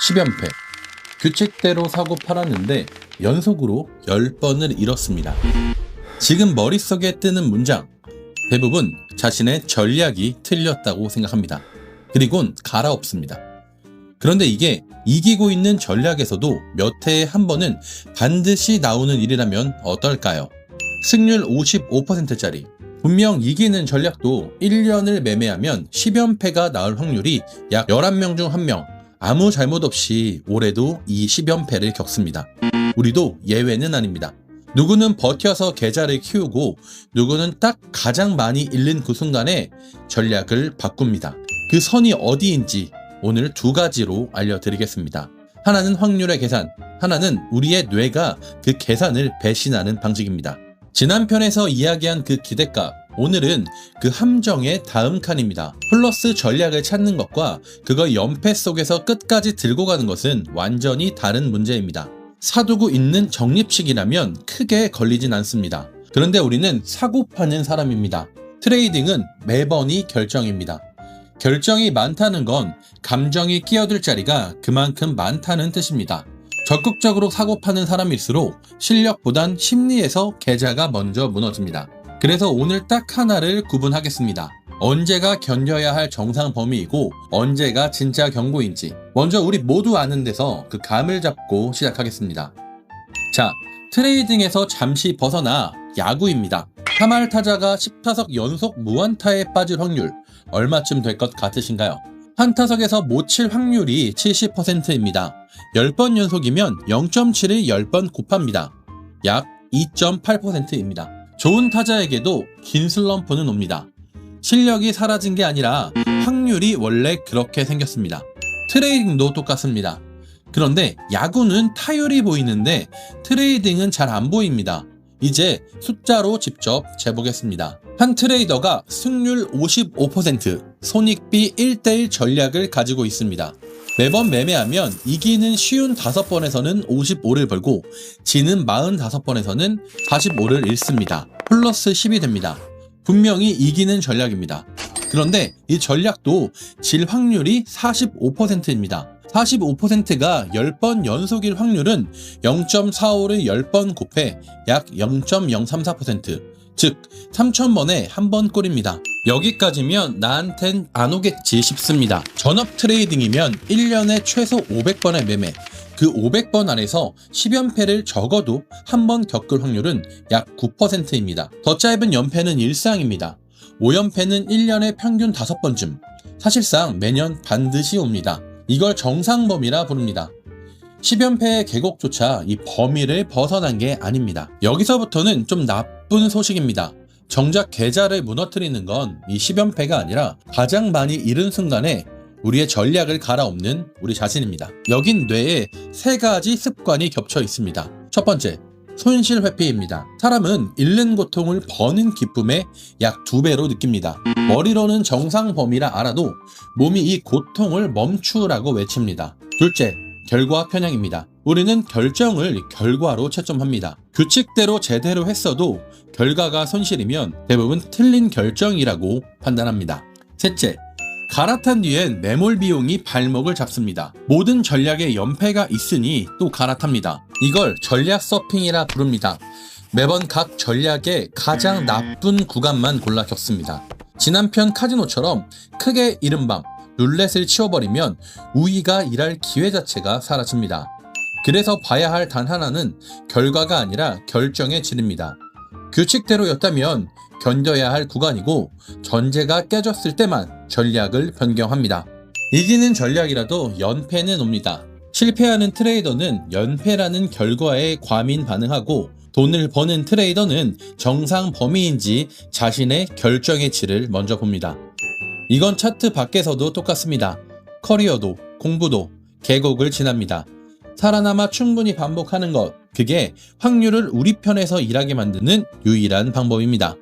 10연패. 규칙대로 사고 팔았는데 연속으로 10번을 잃었습니다. 지금 머릿속에 뜨는 문장 대부분 자신의 전략이 틀렸다고 생각합니다. 그리곤 갈아엎습니다. 그런데 이게 이기고 있는 전략에서도 몇 해에 한 번은 반드시 나오는 일이라면 어떨까요? 승률 55%짜리 분명 이기는 전략도 1년을 매매하면 10연패가 나올 확률이 약 11명 중 1명, 아무 잘못 없이 올해도 이 10연패를 겪습니다. 우리도 예외는 아닙니다. 누구는 버텨서 계좌를 키우고 누구는 딱 가장 많이 잃는 그 순간에 전략을 바꿉니다. 그 선이 어디인지 오늘 두 가지로 알려드리겠습니다. 하나는 확률의 계산, 하나는 우리의 뇌가 그 계산을 배신하는 방식입니다. 지난 편에서 이야기한 그 기대값, 오늘은 그 함정의 다음 칸입니다. 플러스 전략을 찾는 것과 그걸 연패 속에서 끝까지 들고 가는 것은 완전히 다른 문제입니다. 사두고 있는 적립식이라면 크게 걸리진 않습니다. 그런데 우리는 사고 파는 사람입니다. 트레이딩은 매번이 결정입니다. 결정이 많다는 건 감정이 끼어들 자리가 그만큼 많다는 뜻입니다. 적극적으로 사고 파는 사람일수록 실력보단 심리에서 계좌가 먼저 무너집니다. 그래서 오늘 딱 하나를 구분하겠습니다. 언제가 견뎌야 할 정상 범위이고 언제가 진짜 경고인지 먼저 우리 모두 아는 데서 그 감을 잡고 시작하겠습니다. 자, 트레이딩에서 잠시 벗어나 야구입니다. 3할 타자가 10타석 연속 무안타에 빠질 확률 얼마쯤 될 것 같으신가요? 한 타석에서 못 칠 확률이 70%입니다. 10번 연속이면 0.7을 10번 곱합니다. 약 2.8%입니다. 좋은 타자에게도 긴 슬럼프는 옵니다. 실력이 사라진 게 아니라 확률이 원래 그렇게 생겼습니다. 트레이딩도 똑같습니다. 그런데 야구는 타율이 보이는데 트레이딩은 잘 안 보입니다. 이제 숫자로 직접 재보겠습니다. 한 트레이더가 승률 55%, 손익비 1대1 전략을 가지고 있습니다. 매번 매매하면 이기는 쉬운 5번에서는 55를 벌고 지는 45번에서는 45를 잃습니다. 플러스 10이 됩니다. 분명히 이기는 전략입니다. 그런데 이 전략도 질 확률이 45%입니다. 45%가 10번 연속일 확률은 0.45를 10번 곱해 약 0.034%, 즉 3000번에 한 번 꼴입니다. 여기까지면 나한텐 안 오겠지 싶습니다. 전업 트레이딩이면 1년에 최소 500번의 매매, 그 500번 안에서 10연패를 적어도 한 번 겪을 확률은 약 9%입니다. 더 짧은 연패는 일상입니다. 5연패는 1년에 평균 5번쯤, 사실상 매년 반드시 옵니다. 이걸 정상범위라 부릅니다. 10연패의 계곡조차 이 범위를 벗어난 게 아닙니다. 여기서부터는 좀 나쁜 소식입니다. 정작 계좌를 무너뜨리는 건 이 10연패가 아니라 가장 많이 잃은 순간에 우리의 전략을 갈아엎는 우리 자신입니다. 여긴 뇌에 세 가지 습관이 겹쳐 있습니다. 첫 번째, 손실 회피입니다. 사람은 잃는 고통을 버는 기쁨에 약 2배로 느낍니다. 머리로는 정상 범위라 알아도 몸이 이 고통을 멈추라고 외칩니다. 둘째, 결과 편향입니다. 우리는 결정을 결과로 채점합니다. 규칙대로 제대로 했어도 결과가 손실이면 대부분 틀린 결정이라고 판단합니다. 셋째, 갈아탄 뒤엔 매몰 비용이 발목을 잡습니다. 모든 전략에 연패가 있으니 또 갈아탑니다. 이걸 전략 서핑이라 부릅니다. 매번 각 전략의 가장 나쁜 구간만 골라 겪습니다. 지난 편 카지노처럼 크게 잃은 밤 룰렛을 치워버리면 우위가 일할 기회 자체가 사라집니다. 그래서 봐야 할 단 하나는 결과가 아니라 결정의 질입니다. 규칙대로였다면 견뎌야 할 구간이고 전제가 깨졌을 때만 전략을 변경합니다. 이기는 전략이라도 연패는 옵니다. 실패하는 트레이더는 연패라는 결과에 과민 반응하고 돈을 버는 트레이더는 정상 범위인지 자신의 결정의 질을 먼저 봅니다. 이건 차트 밖에서도 똑같습니다. 커리어도 공부도 계곡을 지납니다. 살아남아 충분히 반복하는 것, 그게 확률을 우리 편에서 일하게 만드는 유일한 방법입니다.